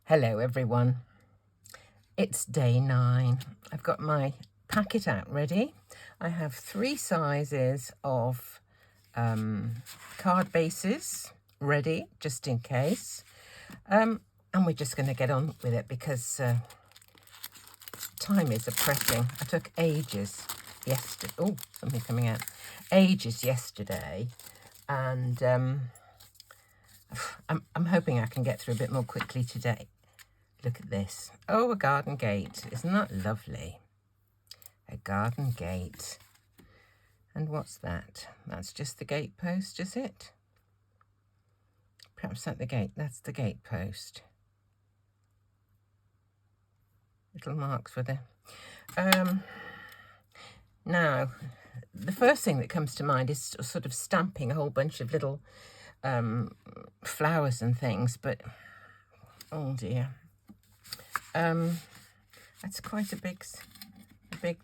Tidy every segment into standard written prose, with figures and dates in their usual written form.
Hello everyone, it's day 9. I've got my packet out ready. I have 3 sizes of card bases ready, just in case. And we're just going to get on with it because time is pressing. I took ages yesterday. Oh, something coming out. Ages yesterday. And I'm hoping I can get through a bit more quickly today. Look at this. Oh, a garden gate. Isn't that lovely? A garden gate. And what's that? That's just the gate post, is it? Perhaps that's the gate. That's the gate post. Little marks for the... Now, the first thing that comes to mind is sort of stamping a whole bunch of little flowers and things, but... Oh, dear. That's quite a big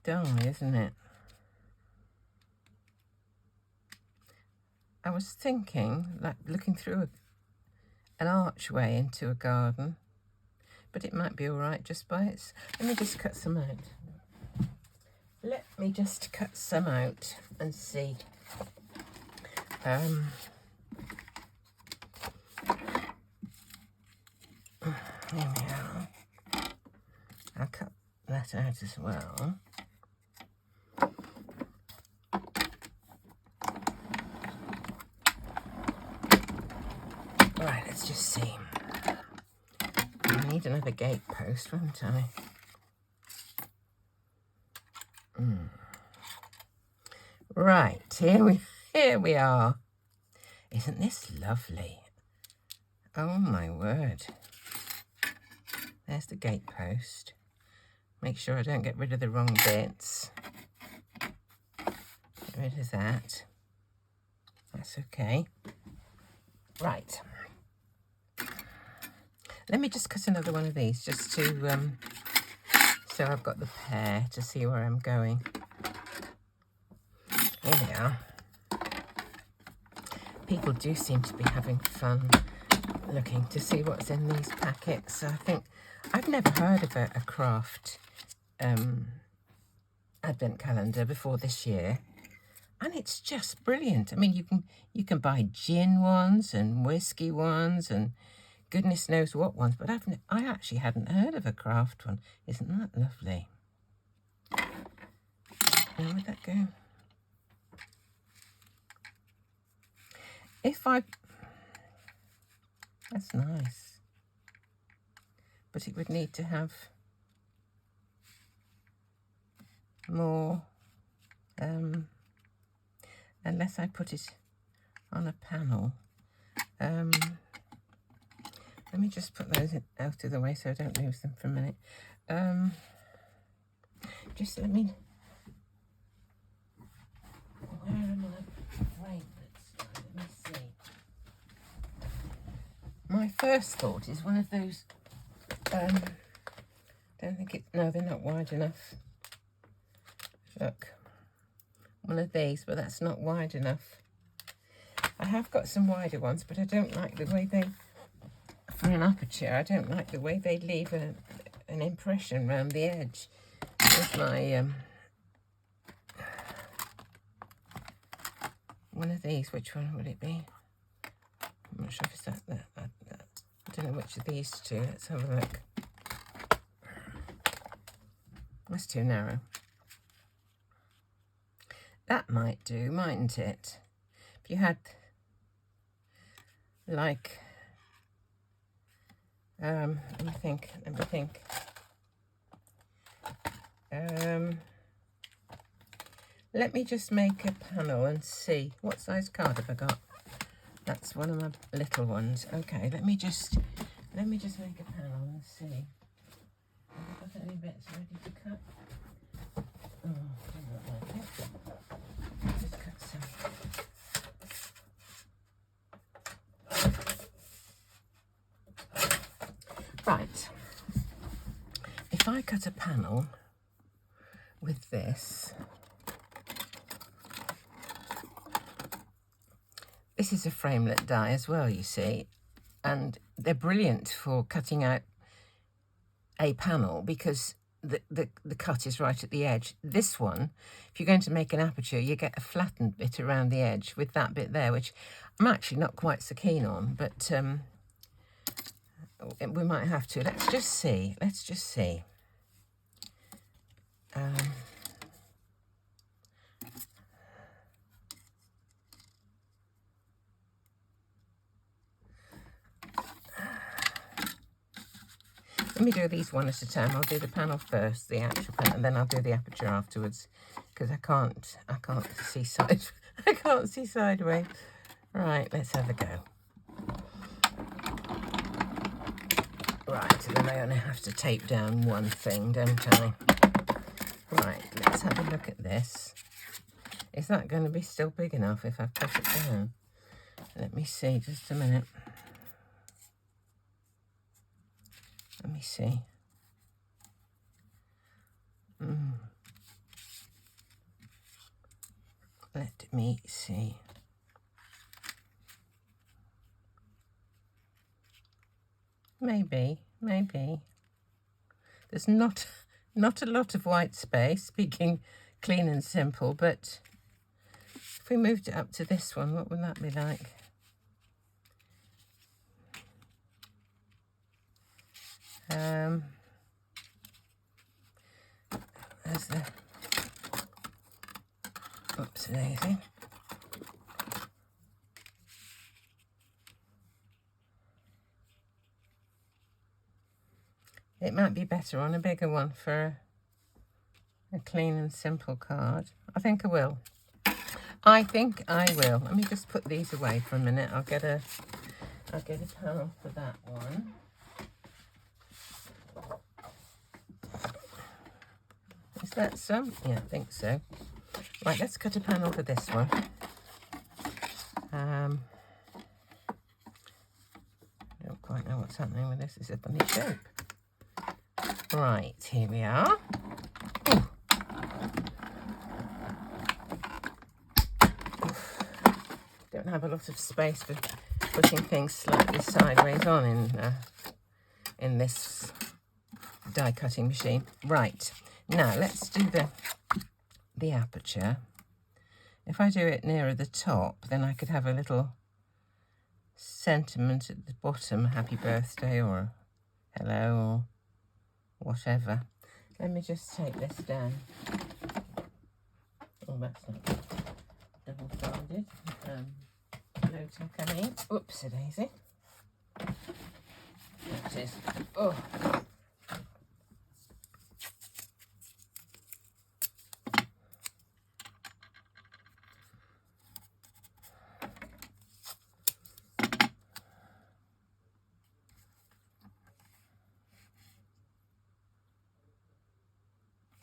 die, isn't it? I was thinking, like looking through an archway into a garden, but it might be all right just by its... Let me just cut some out. Let me just cut some out and see. Here we are. I'll cut that out as well. Right, let's just see. I need another gate post, won't I? Right, here we are. Isn't this lovely? Oh my word. There's the gate post. Make sure I don't get rid of the wrong bits. Get rid of that. That's okay. Right. Let me just cut another one of these just to, so I've got the pair to see where I'm going. Here we are. People do seem to be having fun looking to see what's in these packets. I think I've never heard of a craft advent calendar before this year, and it's just brilliant. I mean, you can buy gin ones and whiskey ones and goodness knows what ones, but I actually hadn't heard of a craft one. Isn't that lovely? Where would that go? That's nice, but it would need to have more, unless I put it on a panel. Let me just put those out of the way so I don't lose them for a minute. Just let me... Where are my framelits? Let me see. My first thought is one of those... don't think it... No, they're not wide enough. Look. One of these, but that's not wide enough. I have got some wider ones, but I don't like the way they... For an aperture, I don't like the way they leave an impression around the edge. With my... one of these, which one would it be? I'm not sure if it's that. I don't know which of these two. Let's have a look. That's too narrow. That might do, mightn't it? If you had, like, let me think. Let me just make a panel and see. What size card have I got? That's one of my little ones. Okay, let me just make a panel and see. Have I got any bits ready to cut? Oh, I don't like it. Just cut some. Right. If I cut a panel with this, this is a framelit die as well, you see, and they're brilliant for cutting out a panel because the cut is right at the edge. This one, if you're going to make an aperture, you get a flattened bit around the edge with that bit there, which I'm actually not quite so keen on, but we might have to. Let's just see. Let's just see. Let me do these one at a time. I'll do the panel first, the actual panel, and then I'll do the aperture afterwards, because I can't see I can't see sideways. Right, let's have a go. Right, and then I only have to tape down one thing, don't I? Right, let's have a look at this. Is that going to be still big enough if I press it down? Let me see, just a minute. Let me see. Let me see. Maybe. There's not a lot of white space, speaking clean and simple, but if we moved it up to this one, what would that be like? There's the oops daisy. It might be better on a bigger one for a clean and simple card. I think I will. Let me just put these away for a minute. I'll get a panel for that one. Is that some? Yeah, I think so. Right, let's cut a panel for this one. Don't quite know what's happening with this. It's a funny shape. Right, here we are. Ooh. Don't have a lot of space for putting things slightly sideways on in this die cutting machine. Right, now let's do the aperture. If I do it nearer the top, then I could have a little sentiment at the bottom, happy birthday or hello or whatever. Let me just take this down. Oh, that's not double-sided. Low tack, I mean. Oops, a daisy. That is. Oh.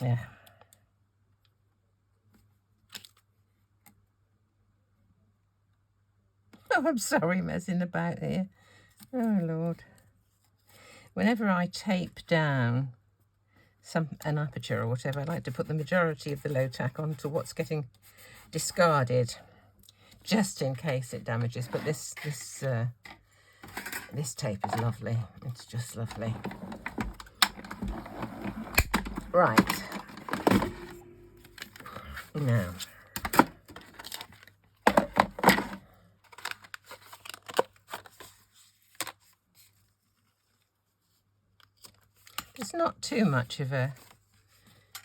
Yeah. Oh, I'm sorry, messing about here. Oh, Lord. Whenever I tape down an aperture or whatever, I like to put the majority of the low tack onto what's getting discarded, just in case it damages. But this tape is lovely. It's just lovely. Right. Now, there's not too much of an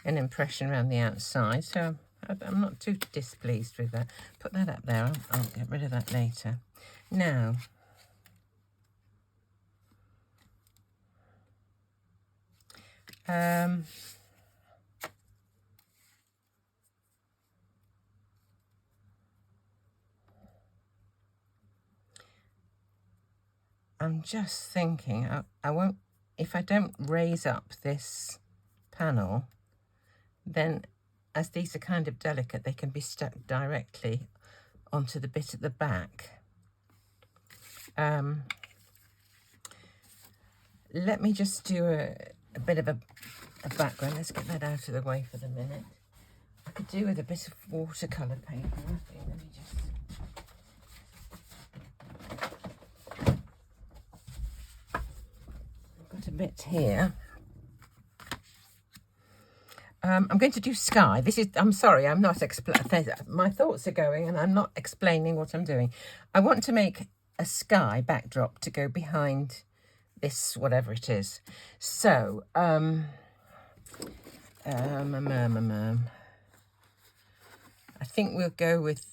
impression around the outside, so I'm not too displeased with that. Put that up there. I'll get rid of that later. Now, I'm just thinking, I won't, if I don't raise up this panel, then as these are kind of delicate, they can be stuck directly onto the bit at the back. Let me just do a bit of a background. Let's get that out of the way for the minute. I could do with a bit of watercolour paper, I think. Let me just... I've got a bit here. I'm going to do sky. I'm sorry, I'm not explaining. My thoughts are going and I'm not explaining what I'm doing. I want to make a sky backdrop to go behind this, whatever it is. So, I think we'll go with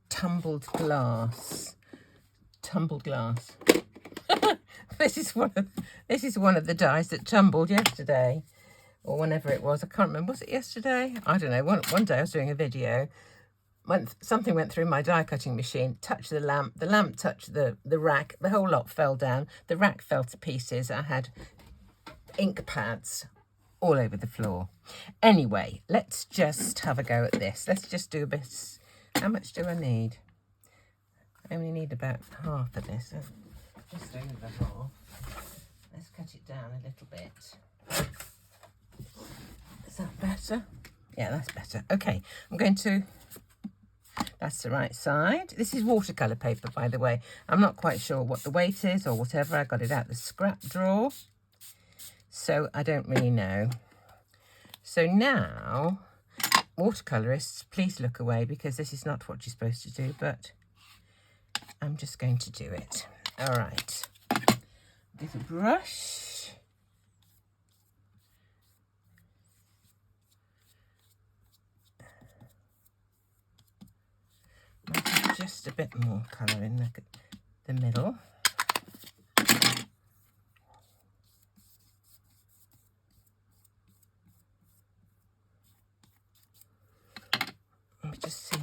tumbled glass. Tumbled glass. This is one of the dies that tumbled yesterday. Or whenever it was, I can't remember. Was it yesterday? I don't know. One day I was doing a video. Something went through my die cutting machine, touched the lamp touched the rack, the whole lot fell down. The rack fell to pieces. I had ink pads all over the floor. Anyway, let's just have a go at this. Let's just do a bit. How much do I need? I only need about half of this. Just over half. Let's cut it down a little bit. Is that better? Yeah, that's better. Okay, that's the right side. This is watercolour paper, by the way. I'm not quite sure what the weight is or whatever. I got it out the scrap drawer. So I don't really know. So now, watercolourists, please look away because this is not what you're supposed to do, but I'm just going to do it. All right. Get a brush. Just a bit more colour in the middle. Let me just see.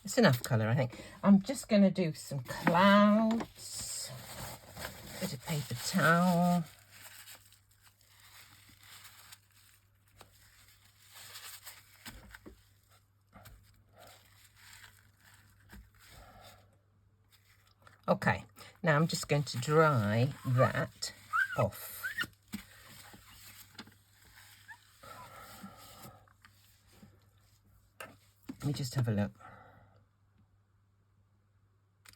It's enough colour, I think. I'm just going to do some clouds. Bit of paper towel. Okay, now I'm just going to dry that off. Let me just have a look.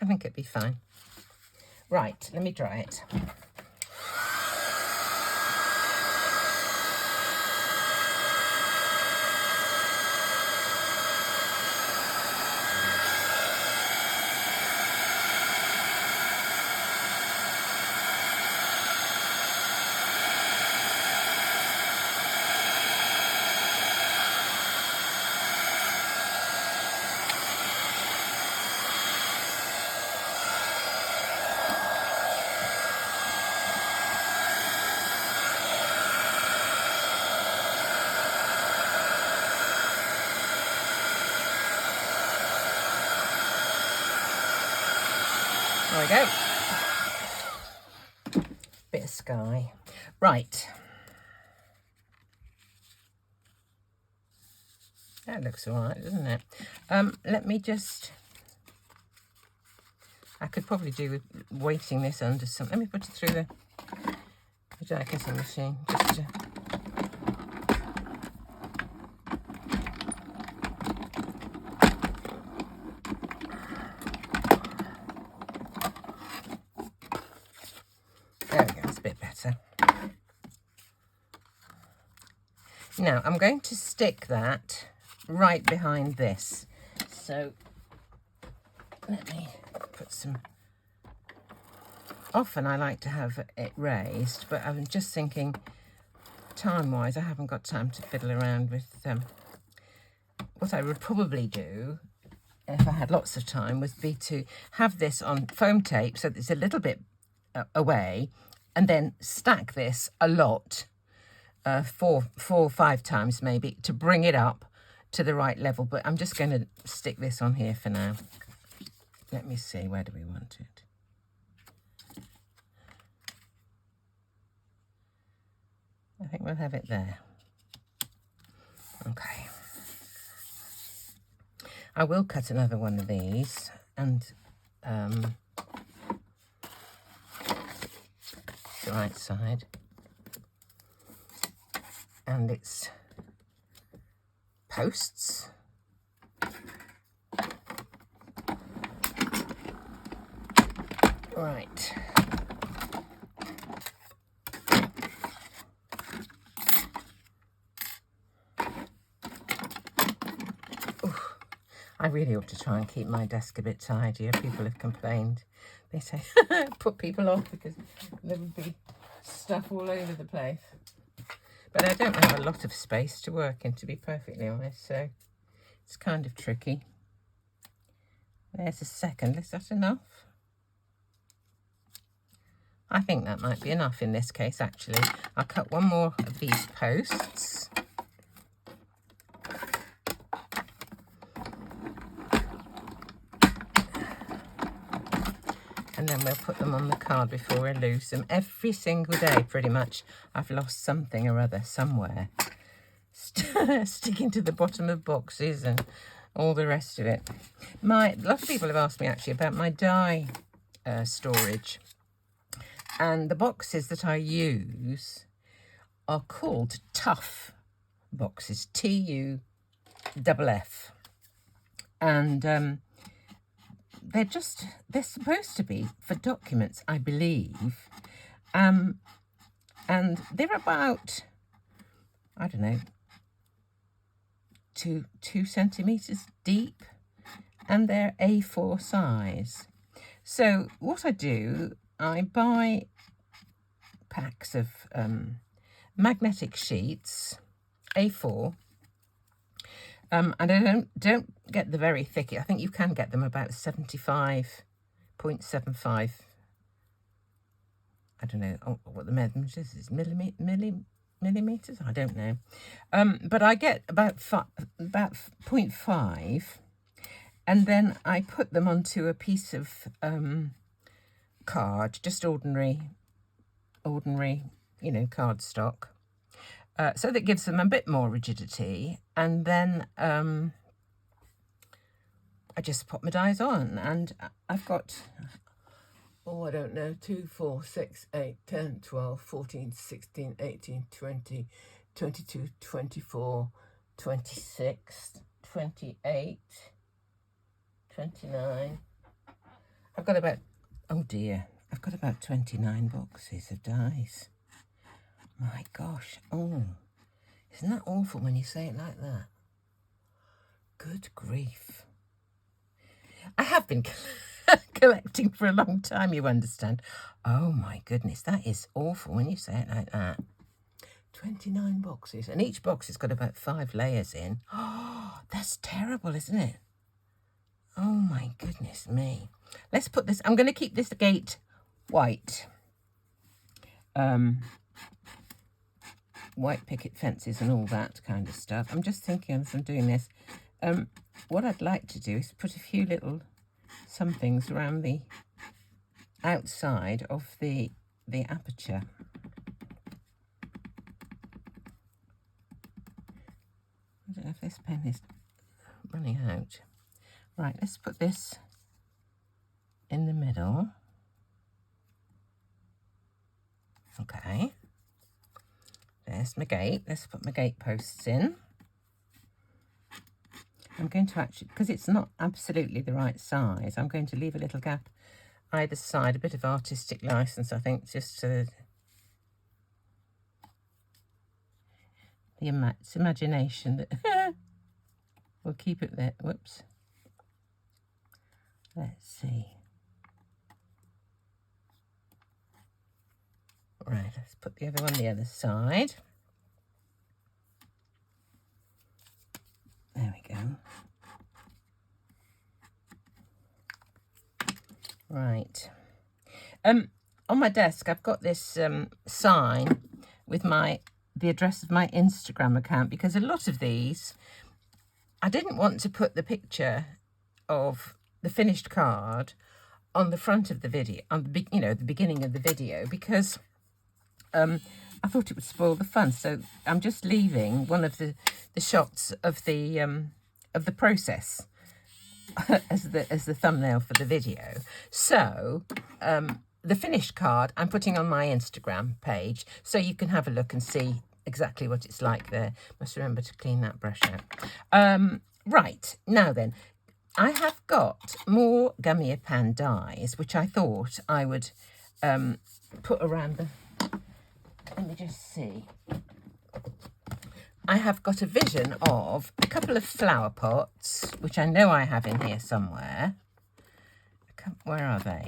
I think it'd be fine. Right, let me dry it. There we go. Bit of sky. Right. That looks all right, doesn't it? Let me just... I could probably do with weighting this under some... Let me put it through the die cutting machine. Just to... There we go, it's a bit better. Now, I'm going to stick that right behind this. So, let me put some... Often I like to have it raised, but I'm just thinking, time-wise, I haven't got time to fiddle around with... What I would probably do, if I had lots of time, would be to have this on foam tape so that it's a little bit away, and then stack this a lot, 4 or 5 times maybe, to bring it up to the right level. But I'm just going to stick this on here for now. Let me see, where do we want it? I think we'll have it there. Okay. I will cut another one of these and the right side, and its posts. Right. I really ought to try and keep my desk a bit tidier. People have complained. They say put people off because there would be stuff all over the place. But I don't have a lot of space to work in, to be perfectly honest, so it's kind of tricky. There's a second. Is that enough? I think that might be enough in this case, actually. I'll cut one more of these posts. And then we'll put them on the card before I lose them. Every single day, pretty much, I've lost something or other somewhere. Sticking to the bottom of boxes and all the rest of it. A lot of people have asked me, actually, about my die storage. And the boxes that I use are called Tough boxes, Tuff. And they're supposed to be for documents, I believe. And they're about, I don't know, two centimetres deep, and they're A4 size. So what I do, I buy packs of magnetic sheets, A4, and I don't get the very thick. I think you can get them about 75.75. I don't know what the measurement is millimeters. I don't know, but I get about 0.5, and then I put them onto a piece of card, just ordinary, cardstock. So that gives them a bit more rigidity, and then I just pop my dies on, and I've got, I don't know, 2, 4, 6, 8, 10, 12, 14, 16, 18, 20, 22, 24, 26, 28, 29. I've got about, oh dear, I've got about 29 boxes of dies. My gosh, oh, isn't that awful when you say it like that? Good grief. I have been collecting for a long time, you understand. Oh my goodness, that is awful when you say it like that. 29 boxes, and each box has got about 5 layers in. Oh, that's terrible, isn't it? Oh my goodness me. Let's put this, I'm going to keep this gate white. White picket fences and all that kind of stuff. I'm just thinking as I'm doing this, what I'd like to do is put a few little somethings around the outside of the aperture. I don't know if this pen is running out. Right, let's put this in the middle. Okay. There's my gate. Let's put my gate posts in. I'm going to actually, because it's not absolutely the right size, I'm going to leave a little gap either side, a bit of artistic license, I think, just to it's imagination that we'll keep it there. Whoops. Let's see. Right, let's put the other one on the other side. There we go. Right. On my desk, I've got this sign with the address of my Instagram account, because a lot of these, I didn't want to put the picture of the finished card on the front of the video, on the the beginning of the video, because I thought it would spoil the fun. So I'm just leaving one of the shots of the process as the thumbnail for the video. So the finished card I'm putting on my Instagram page, so you can have a look and see exactly what it's like there. Must remember to clean that brush out. Right, now then, I have got more Gummiapan dies, which I thought I would put around the... Let me just see. I have got a vision of a couple of flower pots, which I know I have in here somewhere. Where are they?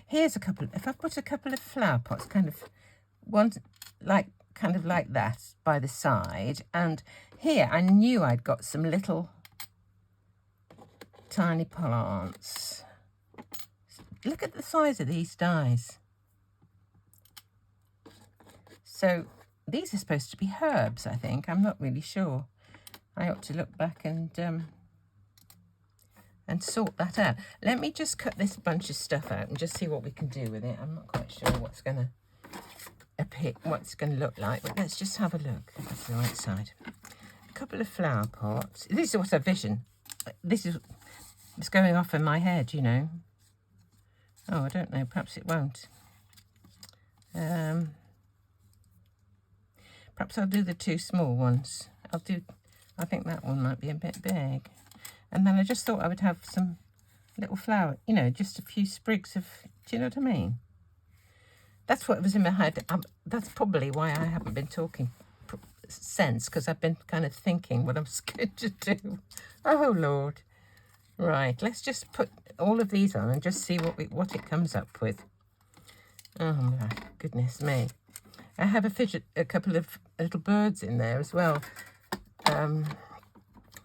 Here's a couple. If I put a couple of flower pots, kind of one like that by the side, and here I knew I'd got some little tiny plants. Look at the size of these dies. So these are supposed to be herbs, I think. I'm not really sure. I ought to look back and sort that out. Let me just cut this bunch of stuff out and just see what we can do with it. I'm not quite sure what's going to appear, what's going to look like, but let's just have a look. That's the right side. A couple of flower pots. This is what I vision. This is it's going off in my head, you know. Oh, I don't know. Perhaps it won't. Perhaps I'll do the two small ones. I think that one might be a bit big. And then I just thought I would have some little flower, you know, just a few sprigs of, do you know what I mean? That's what was in my head. That's probably why I haven't been talking since, because I've been kind of thinking what I was going to do. Oh, Lord. Right, let's just put all of these on and just see what it comes up with. Oh, my goodness me. I have a couple of little birds in there as well. I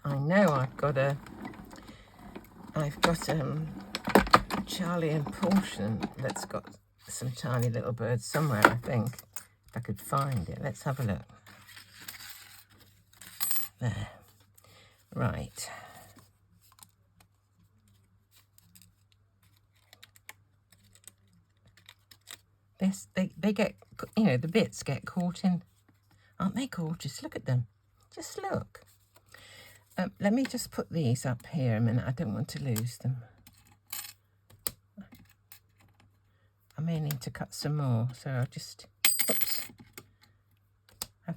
know I've got Charlie and Portion that's got some tiny little birds somewhere, I think. If I could find it. Let's have a look. There. Right. They get, you know, the bits get caught in. Aren't they gorgeous? Look at them. Just look. Let me just put these up here a minute. I don't want to lose them. I may need to cut some more, so I'll just, oops.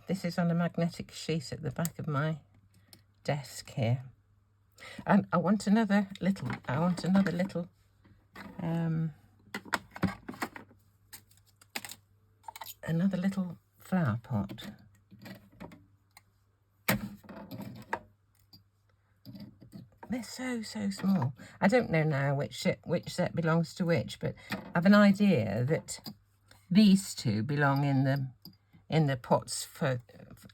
This is on a magnetic sheet at the back of my desk here. And I want another little flower pot. They're so small. I don't know now which set belongs to which, but I've an idea that these two belong in the pots for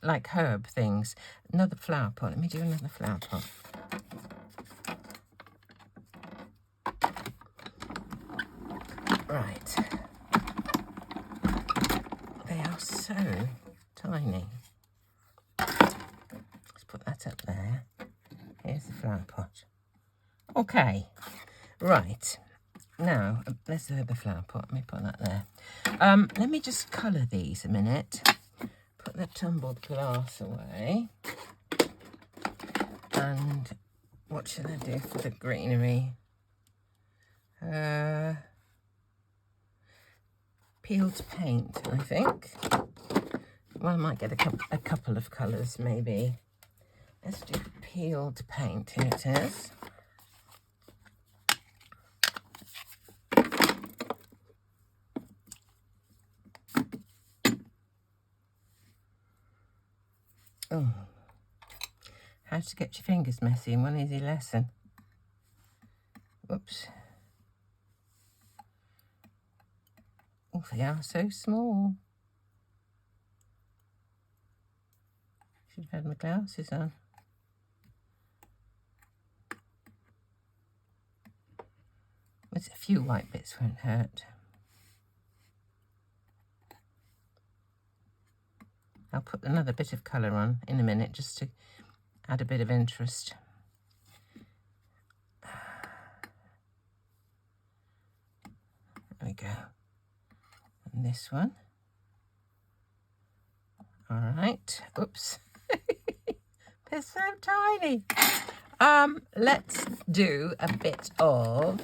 like herb things. Another flower pot. Let me do another flower pot. Right. They are so tiny. Let's put that up there. Here's the flower pot. Okay, right. Now, there's the flower pot. Let me put that there. Let me just colour these a minute. Put the tumbled glass away. And what should I do for the greenery? Peeled paint, I think. Well, I might get a couple of colours, maybe. Let's do peeled paint. Here it is. Oh, how to get your fingers messy in one easy lesson. Whoops. Oh, they are so small. Should have had my glasses on. There's a few white bits won't hurt. I'll put another bit of colour on in a minute just to add a bit of interest. There we go. And this one. All right. Oops. They're so tiny. Let's do a bit of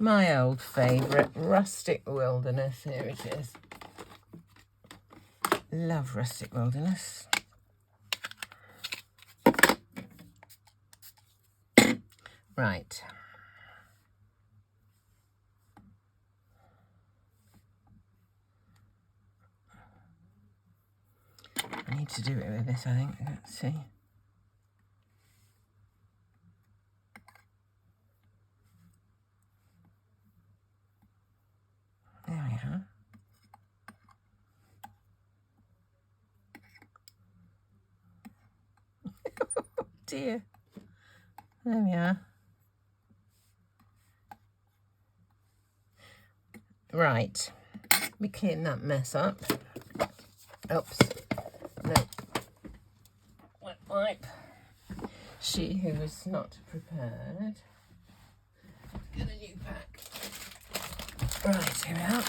my old favourite, Rustic Wilderness. Here it is. Love Rustic Wilderness. Right. need to do it with this, I think. Let's see. There we are. Oh dear. There we are. Right. Let me clean that mess up. Oops. No. Wet wipe. She who was not prepared. Get a new pack. Right, here we are.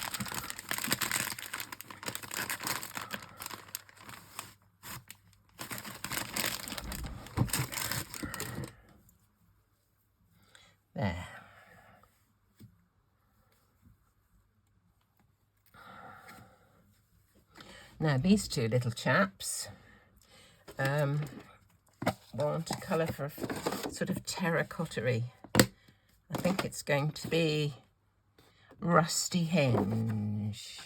There. Now these two little chaps want a colour for sort of terracotta-y. I think it's going to be Rusty Hinge.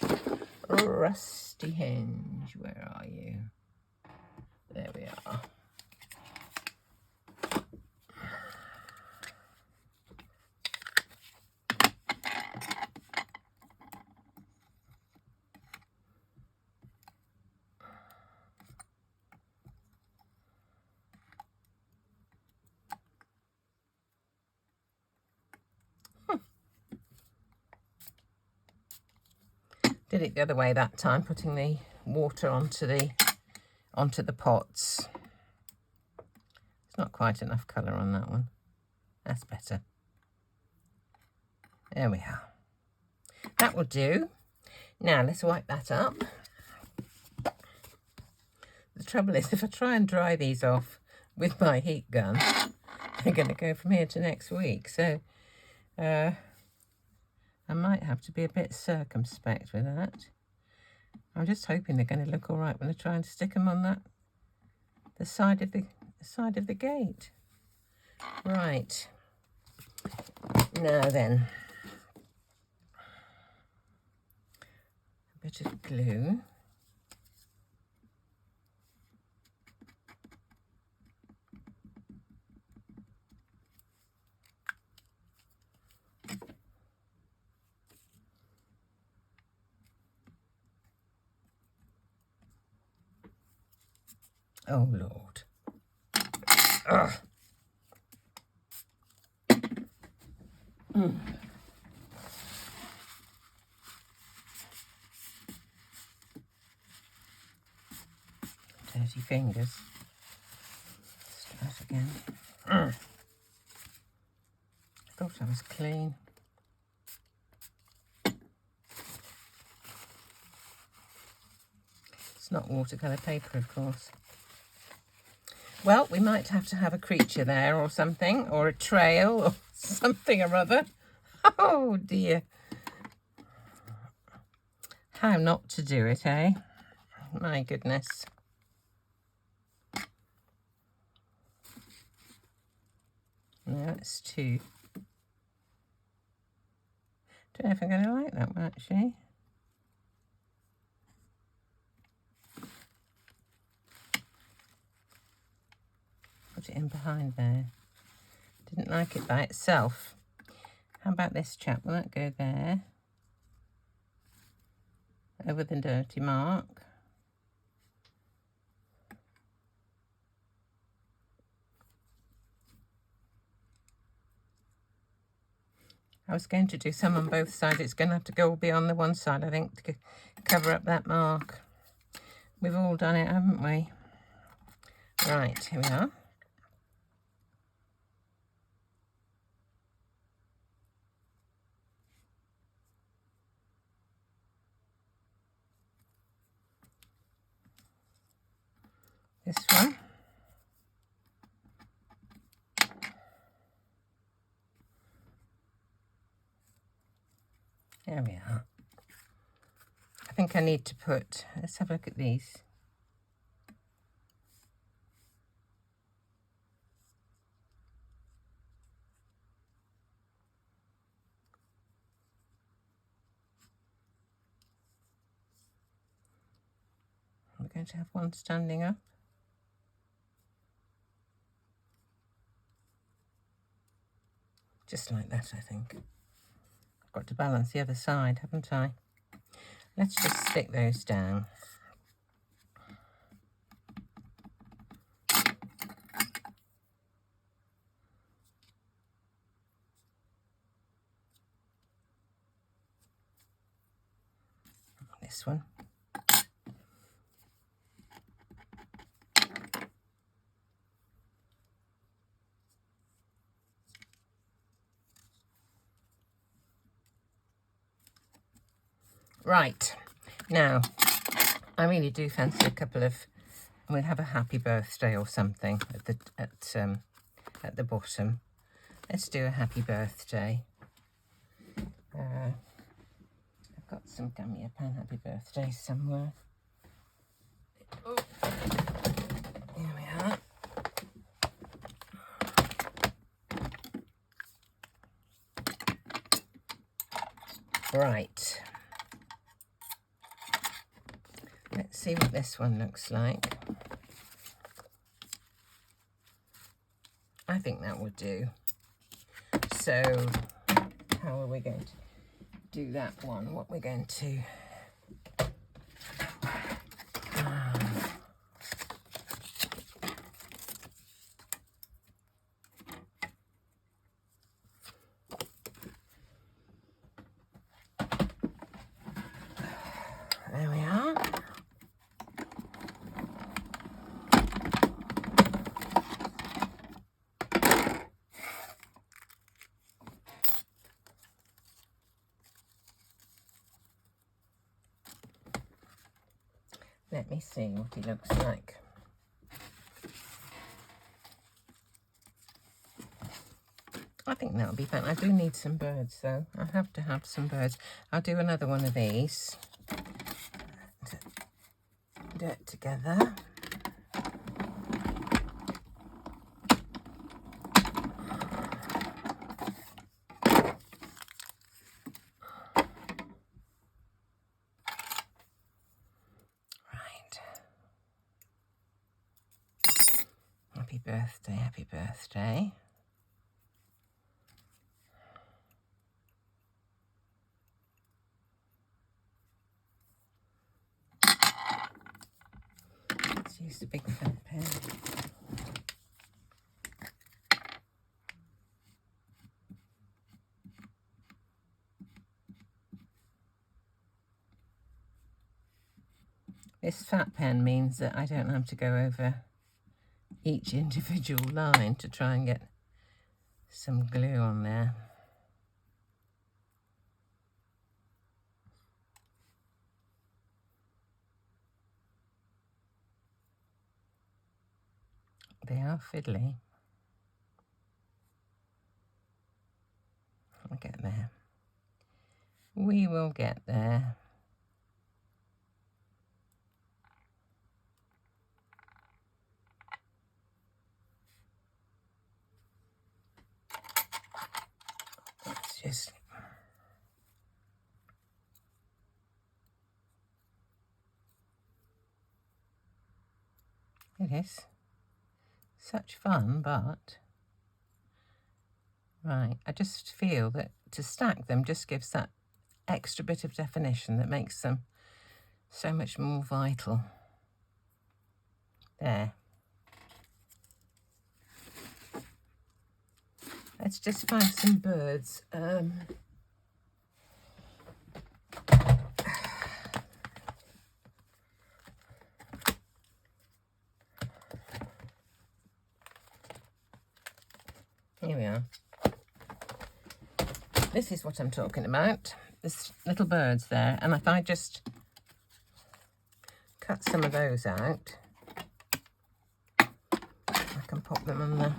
Rusty Hinge, where are you? There we are. Did it the other way that time, putting the water onto the pots. It's not quite enough colour on that one. That's better. There we are. That will do. Now let's wipe that up. The trouble is, if I try and dry these off with my heat gun, they're going to go from here to next week. So I might have to be a bit circumspect with that. I'm just hoping they're going to look all right when I try and stick them on the side of the gate. Right. Now then, a bit of glue. Oh, Lord. Ugh. Dirty fingers. Start again. I thought I was clean. It's not watercolour paper, of course. Well, we might have to have a creature there or something, or a trail or something or other. Oh dear. How not to do it, eh? My goodness. No, that's two. Don't know if I'm going to like that one, actually. Put it in behind there. Didn't like it by itself. How about this chap? Will that go there? Over the dirty mark. I was going to do some on both sides. It's going to have to go beyond the one side, I think, to cover up that mark. We've all done it, haven't we? Right, here we are. This one. There we are. I think I need to put, let's have a look at these. going to have one standing up. Just like that, I think. I've got to balance the other side, haven't I? Let's just stick those down. This one. Right, now I really do fancy a couple of. We'll have a happy birthday or something at the bottom. Let's do a happy birthday. I've got some Gummiapan happy birthday somewhere. Oh, here we are. Right. Let's see what this one looks like. I think that would do. So, how are we going to do that one? What we're going to... There we are. Let me see what he looks like. I think that'll be fun. I do need some birds though. I have to have some birds. I'll do another one of these. Do it together. Happy birthday, happy birthday. Let's use the big fat pen. This fat pen means that I don't have to go over each individual line to try and get some glue on there. They are fiddly. We'll get there. We will get there. Let's just... It is such fun, but... Right, I just feel that to stack them just gives that extra bit of definition that makes them so much more vital. There. Let's just find some birds. Here we are. This is what I'm talking about. There's little birds there, and if I just cut some of those out, I can pop them on the...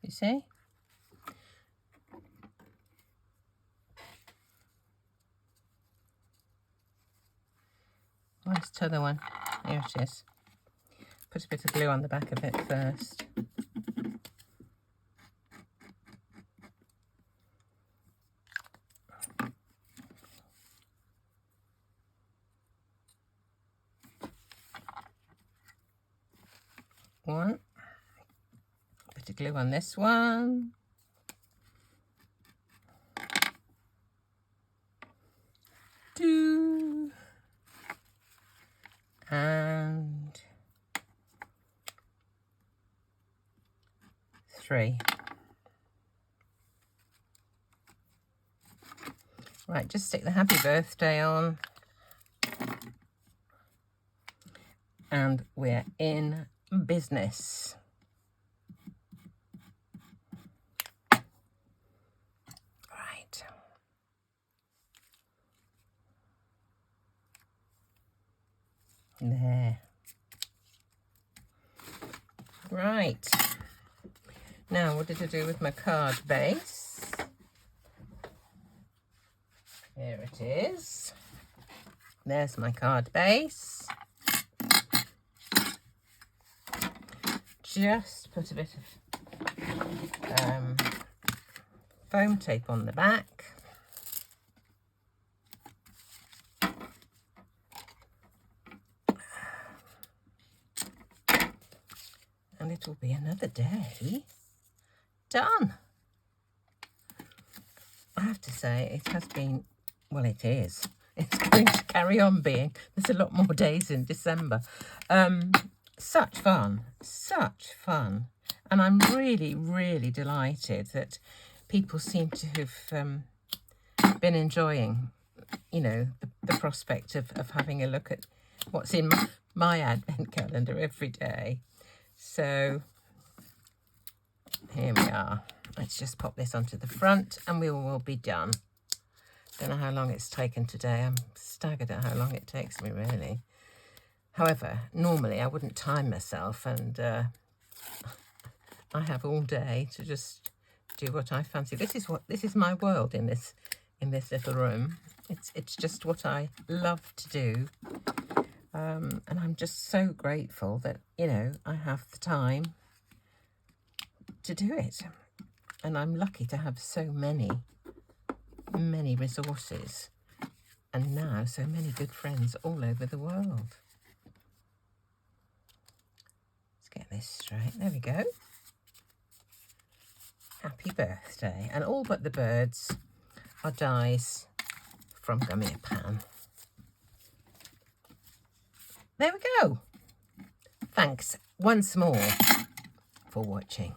You see? Where's the other one? Here it is. put a bit of glue on the back of it first. One. Bit of glue on this one. Two. And three. Right, just stick the happy birthday on. And we're in business. Right. There. Right. Now, what did I do with my card base? There it is. There's my card base. Just put a bit of foam tape on the back. And it will be another day done. I have to say, it has been, well, it is. It's going to carry on being. There's a lot more days in December. Such fun, such fun. And I'm really, really delighted that people seem to have been enjoying, you know, the prospect of having a look at what's in my advent calendar every day. So here we are. Let's just pop this onto the front and we will be done. Don't know how long it's taken today. I'm staggered at how long it takes me, really. However, normally I wouldn't time myself, and I have all day to just do what I fancy. This is my world in this little room. It's just what I love to do, and I'm just so grateful that, you know, I have the time to do it, and I'm lucky to have so many resources, and now so many good friends all over the world. Get this straight. There we go. Happy birthday. And all but the birds are dies from Gummiapan. There we go. Thanks once more for watching.